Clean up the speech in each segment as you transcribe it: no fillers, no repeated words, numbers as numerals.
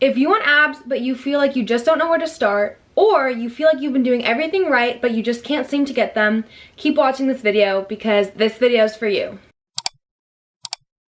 If you want abs, but you feel like you just don't know where to start, or you feel like you've been doing everything right, but you just can't seem to get them, keep watching this video because this video is for you.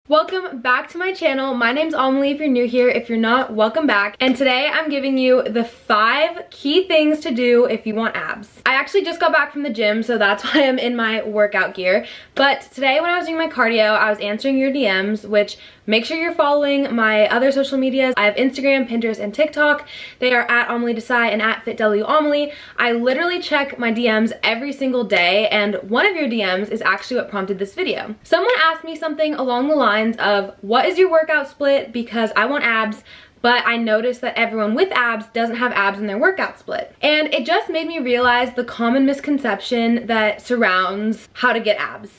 Welcome back to my channel. My name's Amelie if you're new here. If you're not, welcome back. And today I'm giving you the 5 key things to do if you want abs. I actually just got back from the gym, so that's why I'm in my workout gear. But today when I was doing my cardio, I was answering your DMs, which make sure you're following my other social medias. I have Instagram, Pinterest, and TikTok. They are at Amelie Desai and at FitWAmelie. I literally check my DMs every single day, and one of your DMs is actually what prompted this video. Someone asked me something along the lines of, what is your workout split? Because I want abs, but I noticed that everyone with abs doesn't have abs in their workout split. And it just made me realize the common misconception that surrounds how to get abs.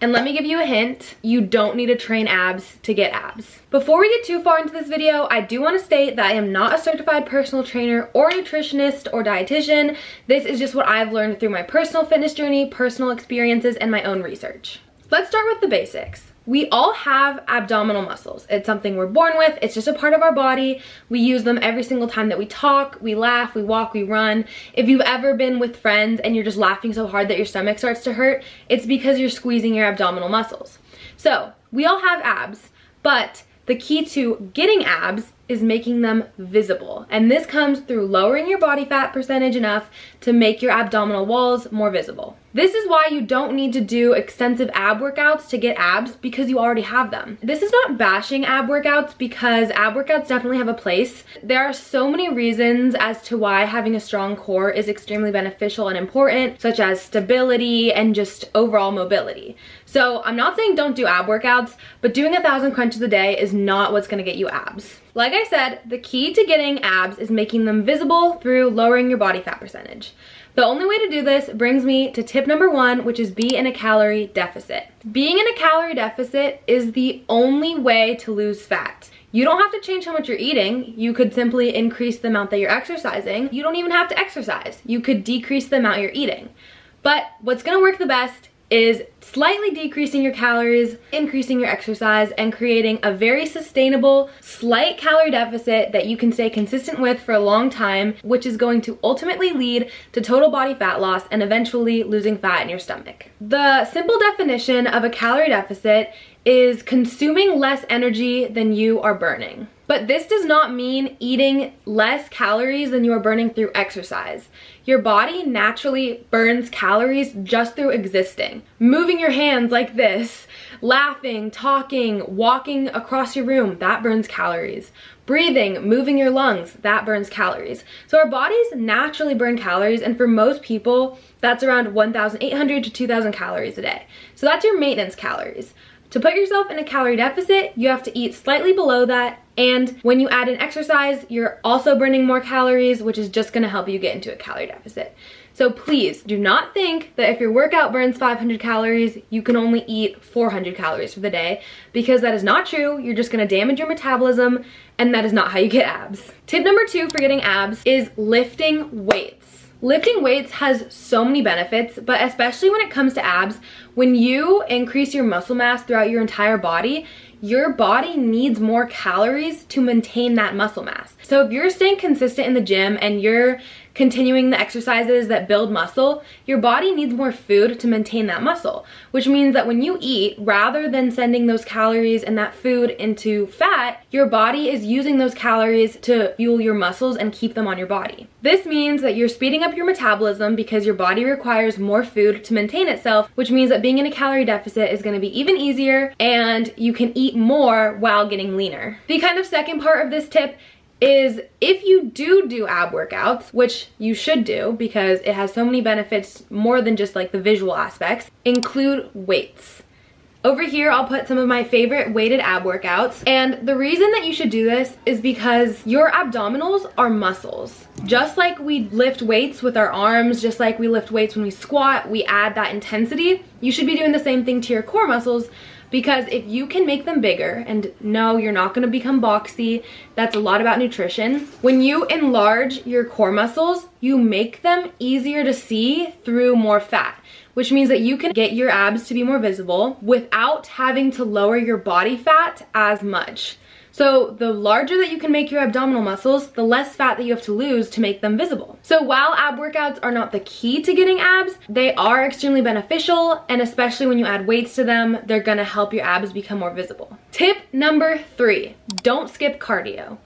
And let me give you a hint, you don't need to train abs to get abs. Before we get too far into this video, I do want to state that I am not a certified personal trainer or nutritionist or dietitian. This is just what I've learned through my personal fitness journey, personal experiences, and my own research. Let's start with the basics. We all have abdominal muscles. It's something we're born with. It's just a part of our body. We use them every single time that we talk, we laugh, we walk, we run. If you've ever been with friends and you're just laughing so hard that your stomach starts to hurt, it's because you're squeezing your abdominal muscles. So we all have abs, but the key to getting abs is making them visible. And this comes through lowering your body fat percentage enough to make your abdominal walls more visible. This is why you don't need to do extensive ab workouts to get abs, because you already have them. This is not bashing ab workouts, because ab workouts definitely have a place. There are so many reasons as to why having a strong core is extremely beneficial and important, such as stability and just overall mobility. So I'm not saying don't do ab workouts, but doing 1,000 crunches a day is not what's gonna get you abs. Like I said, the key to getting abs is making them visible through lowering your body fat percentage. The only way to do this brings me to tip number 1, which is be in a calorie deficit. Being in a calorie deficit is the only way to lose fat. You don't have to change how much you're eating. You could simply increase the amount that you're exercising. You don't even have to exercise. You could decrease the amount you're eating. But what's gonna work the best is slightly decreasing your calories, increasing your exercise, and creating a very sustainable, slight calorie deficit that you can stay consistent with for a long time, which is going to ultimately lead to total body fat loss and eventually losing fat in your stomach. The simple definition of a calorie deficit is consuming less energy than you are burning. But this does not mean eating less calories than you are burning through exercise. Your body naturally burns calories just through existing. Moving your hands like this, laughing, talking, walking across your room, that burns calories. Breathing, moving your lungs, that burns calories. So our bodies naturally burn calories, and for most people, that's around 1,800 to 2,000 calories a day. So that's your maintenance calories. To put yourself in a calorie deficit, you have to eat slightly below that, and when you add in exercise, you're also burning more calories, which is just gonna help you get into a calorie deficit. So please do not think that if your workout burns 500 calories, you can only eat 400 calories for the day, because that is not true. You're just gonna damage your metabolism, and that is not how you get abs. Tip number 2 for getting abs is lifting weights. Lifting weights has so many benefits, but especially when it comes to abs, when you increase your muscle mass throughout your entire body, your body needs more calories to maintain that muscle mass. So if you're staying consistent in the gym and you're continuing the exercises that build muscle, your body needs more food to maintain that muscle, which means that when you eat, rather than sending those calories and that food into fat, your body is using those calories to fuel your muscles and keep them on your body. This means that you're speeding up your metabolism because your body requires more food to maintain itself, which means that being in a calorie deficit is going to be even easier, and you can eat more while getting leaner. The kind of second part of this tip is if you do ab workouts, which you should do because it has so many benefits more than just like the visual aspects, include weights. Over here, I'll put some of my favorite weighted ab workouts. And the reason that you should do this is because your abdominals are muscles. Just like we lift weights with our arms, just like we lift weights when we squat, we add that intensity, you should be doing the same thing to your core muscles, because if you can make them bigger, and no, you're not gonna become boxy, that's a lot about nutrition. When you enlarge your core muscles, you make them easier to see through more fat, which means that you can get your abs to be more visible without having to lower your body fat as much. So the larger that you can make your abdominal muscles, the less fat that you have to lose to make them visible. So while ab workouts are not the key to getting abs, they are extremely beneficial, and especially when you add weights to them, they're gonna help your abs become more visible. Tip number 3, don't skip cardio.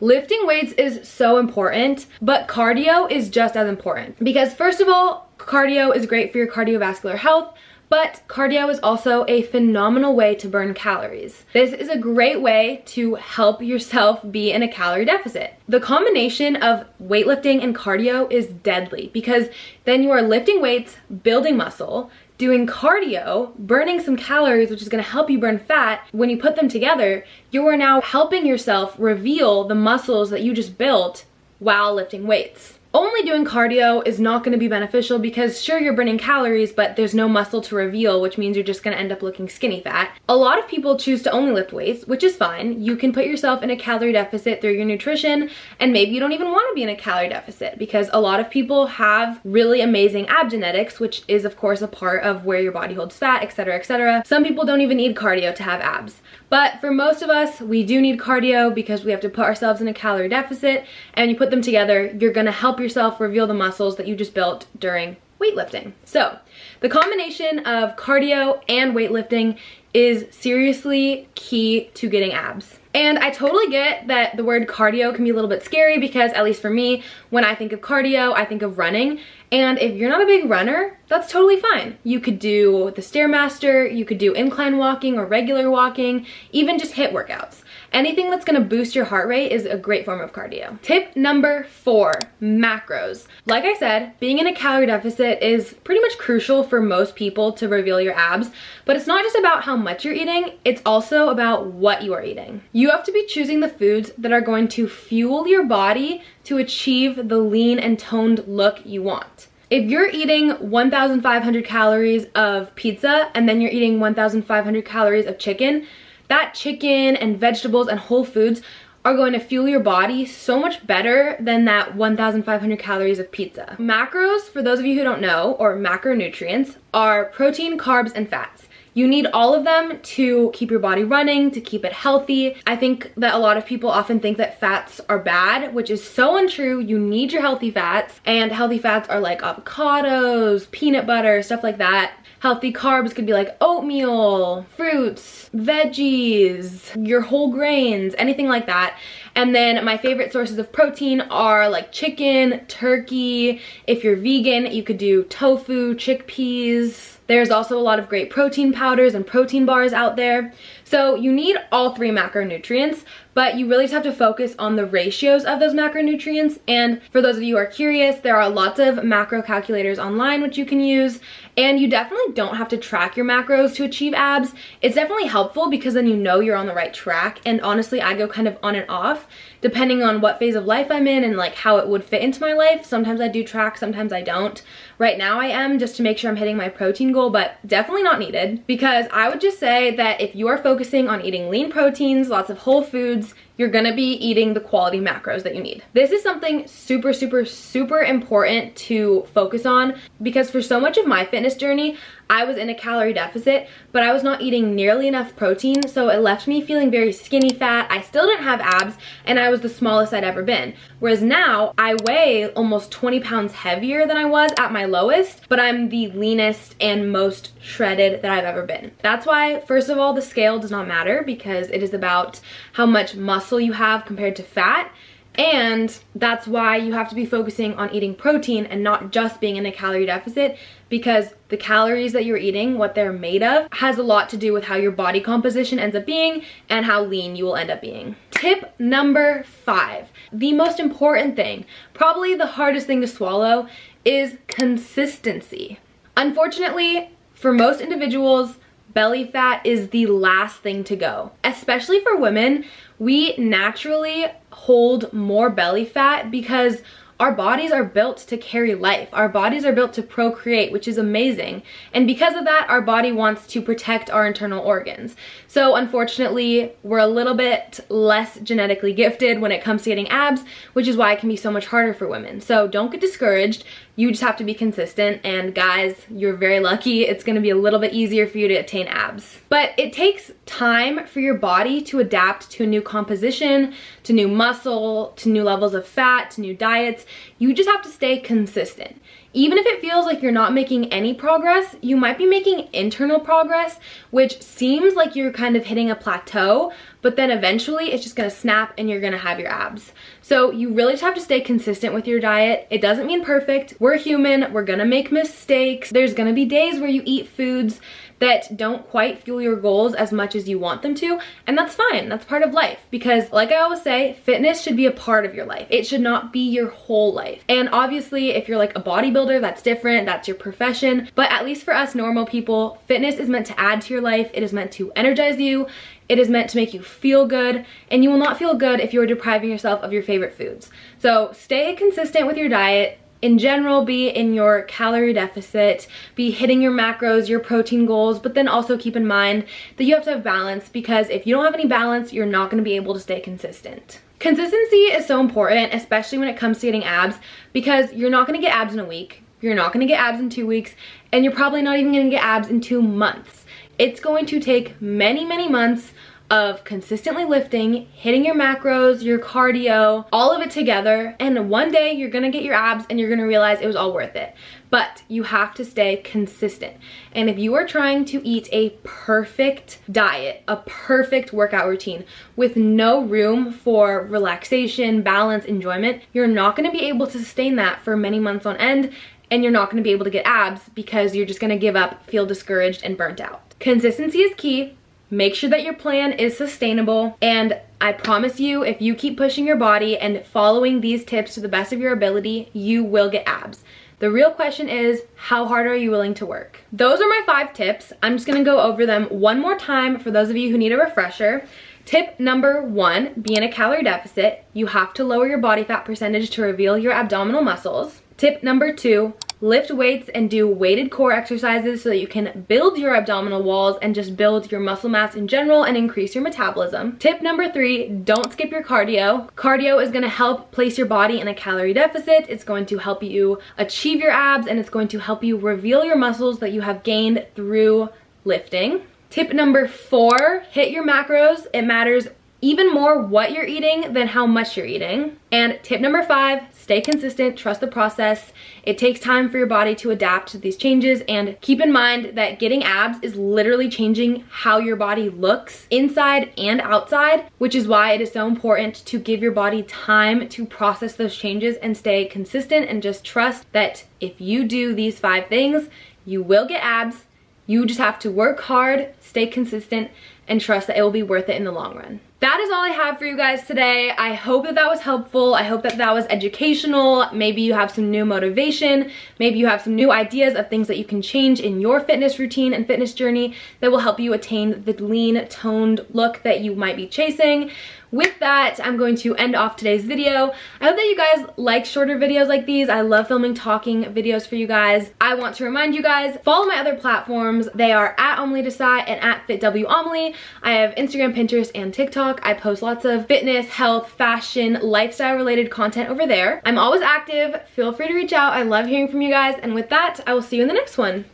Lifting weights is so important, but cardio is just as important. Because first of all, cardio is great for your cardiovascular health, but cardio is also a phenomenal way to burn calories. This is a great way to help yourself be in a calorie deficit. The combination of weightlifting and cardio is deadly because then you are lifting weights, building muscle, doing cardio, burning some calories, which is gonna help you burn fat. When you put them together, you are now helping yourself reveal the muscles that you just built while lifting weights. Only doing cardio is not going to be beneficial because sure, you're burning calories, but there's no muscle to reveal, which means you're just going to end up looking skinny fat. A lot of people choose to only lift weights, which is fine. You can put yourself in a calorie deficit through your nutrition, and maybe you don't even want to be in a calorie deficit because a lot of people have really amazing ab genetics, which is of course a part of where your body holds fat, etc., etc. Some people don't even need cardio to have abs. But for most of us, we do need cardio because we have to put ourselves in a calorie deficit, and you put them together, you're gonna help yourself reveal the muscles that you just built during weightlifting. So the combination of cardio and weightlifting is seriously key to getting abs. And I totally get that the word cardio can be a little bit scary because, at least for me, when I think of cardio, I think of running. And if you're not a big runner, that's totally fine. You could do the Stairmaster, you could do incline walking or regular walking, even just HIIT workouts. Anything that's gonna boost your heart rate is a great form of cardio. Tip number 4, macros. Like I said, being in a calorie deficit is pretty much crucial for most people to reveal your abs, but it's not just about how much you're eating, it's also about what you are eating. You have to be choosing the foods that are going to fuel your body to achieve the lean and toned look you want. If you're eating 1,500 calories of pizza and then you're eating 1,500 calories of chicken, that chicken and vegetables and whole foods are going to fuel your body so much better than that 1,500 calories of pizza. Macros, for those of you who don't know, or macronutrients, are protein, carbs, and fats. You need all of them to keep your body running, to keep it healthy. I think that a lot of people often think that fats are bad, which is so untrue. You need your healthy fats, and healthy fats are like avocados, peanut butter, stuff like that. Healthy carbs could be like oatmeal, fruits, veggies, your whole grains, anything like that. And then my favorite sources of protein are like chicken, turkey. If you're vegan, you could do tofu, chickpeas. There's also a lot of great protein powders and protein bars out there. So you need all 3 macronutrients, but you really just have to focus on the ratios of those macronutrients. And for those of you who are curious, there are lots of macro calculators online which you can use, and you definitely don't have to track your macros to achieve abs. It's definitely helpful because then you know you're on the right track, and honestly I go kind of on and off depending on what phase of life I'm in and like how it would fit into my life. Sometimes I do track, sometimes I don't. Right now I am, just to make sure I'm hitting my protein goal, but definitely not needed, because I would just say that if you are focusing on eating lean proteins, lots of whole foods, you're gonna be eating the quality macros that you need. This is something super, super, super important to focus on, because for so much of my fitness journey, I was in a calorie deficit, but I was not eating nearly enough protein, so it left me feeling very skinny fat. I still didn't have abs, and I was the smallest I'd ever been. Whereas now, I weigh almost 20 pounds heavier than I was at my lowest, but I'm the leanest and most shredded that I've ever been. That's why, first of all, the scale does not matter, because it is about how much muscle you have compared to fat. And that's why you have to be focusing on eating protein and not just being in a calorie deficit, because the calories that you're eating, what they're made of, has a lot to do with how your body composition ends up being and how lean you will end up being. Tip number 5, the most important thing, probably the hardest thing to swallow, is consistency. Unfortunately, for most individuals, belly fat is the last thing to go. Especially for women, we naturally hold more belly fat because our bodies are built to carry life. Our bodies are built to procreate, which is amazing. And because of that, our body wants to protect our internal organs. So unfortunately, we're a little bit less genetically gifted when it comes to getting abs, which is why it can be so much harder for women. So don't get discouraged. You just have to be consistent, and guys, you're very lucky. It's gonna be a little bit easier for you to attain abs. But it takes time for your body to adapt to a new composition, to new muscle, to new levels of fat, to new diets. You just have to stay consistent. Even if it feels like you're not making any progress, you might be making internal progress, which seems like you're kind of hitting a plateau, but then eventually it's just gonna snap and you're gonna have your abs. So you really just have to stay consistent with your diet. It doesn't mean perfect. We're human, we're gonna make mistakes. There's gonna be days where you eat foods that don't quite fuel your goals as much as you want them to, and that's fine. That's part of life, because like I always say, fitness should be a part of your life. It should not be your whole life. And obviously, if you're like a bodybuilder, that's different, that's your profession, but at least for us normal people, fitness is meant to add to your life. It is meant to energize you. It is meant to make you feel good, and you will not feel good if you are depriving yourself of your favorite foods. So stay consistent with your diet. In general, be in your calorie deficit, be hitting your macros, your protein goals, but then also keep in mind that you have to have balance, because if you don't have any balance, you're not going to be able to stay consistent. Consistency is so important, especially when it comes to getting abs, because you're not going to get abs in a week, you're not going to get abs in 2 weeks, and you're probably not even going to get abs in 2 months. It's going to take many, many months of consistently lifting, hitting your macros, your cardio, all of it together, and one day you're gonna get your abs and you're gonna realize it was all worth it. But you have to stay consistent. And if you are trying to eat a perfect diet, a perfect workout routine with no room for relaxation, balance, enjoyment, you're not gonna be able to sustain that for many months on end, and you're not gonna be able to get abs because you're just gonna give up, feel discouraged, and burnt out. Consistency is key. Make sure that your plan is sustainable, and I promise you, if you keep pushing your body and following these tips to the best of your ability, you will get abs. The real question is, how hard are you willing to work? Those are my 5 tips. I'm just gonna go over them one more time for those of you who need a refresher. Tip number 1, be in a calorie deficit. You have to lower your body fat percentage to reveal your abdominal muscles. Tip number 2, lift weights and do weighted core exercises so that you can build your abdominal walls and just build your muscle mass in general and increase your metabolism. Tip number 3, don't skip your cardio. Cardio is going to help place your body in a calorie deficit. It's going to help you achieve your abs, and it's going to help you reveal your muscles that you have gained through lifting. Tip number 4, hit your macros. It matters even more what you're eating than how much you're eating. And tip number 5, stay consistent, trust the process. It takes time for your body to adapt to these changes, and keep in mind that getting abs is literally changing how your body looks inside and outside, which is why it is so important to give your body time to process those changes and stay consistent, and just trust that if you do these 5 things, you will get abs. You just have to work hard, stay consistent, and trust that it will be worth it in the long run. That is all I have for you guys today. I hope that that was helpful. I hope that that was educational. Maybe you have some new motivation. Maybe you have some new ideas of things that you can change in your fitness routine and fitness journey that will help you attain the lean, toned look that you might be chasing. With that, I'm going to end off today's video. I hope that you guys like shorter videos like these. I love filming talking videos for you guys. I want to remind you guys, follow my other platforms. They are at @AmelieDesai and at FitWAmelie. I have Instagram, Pinterest, and TikTok. I post lots of fitness, health, fashion, lifestyle related content over there. I'm always active. Feel free to reach out. I love hearing from you guys. And with that, I will see you in the next one.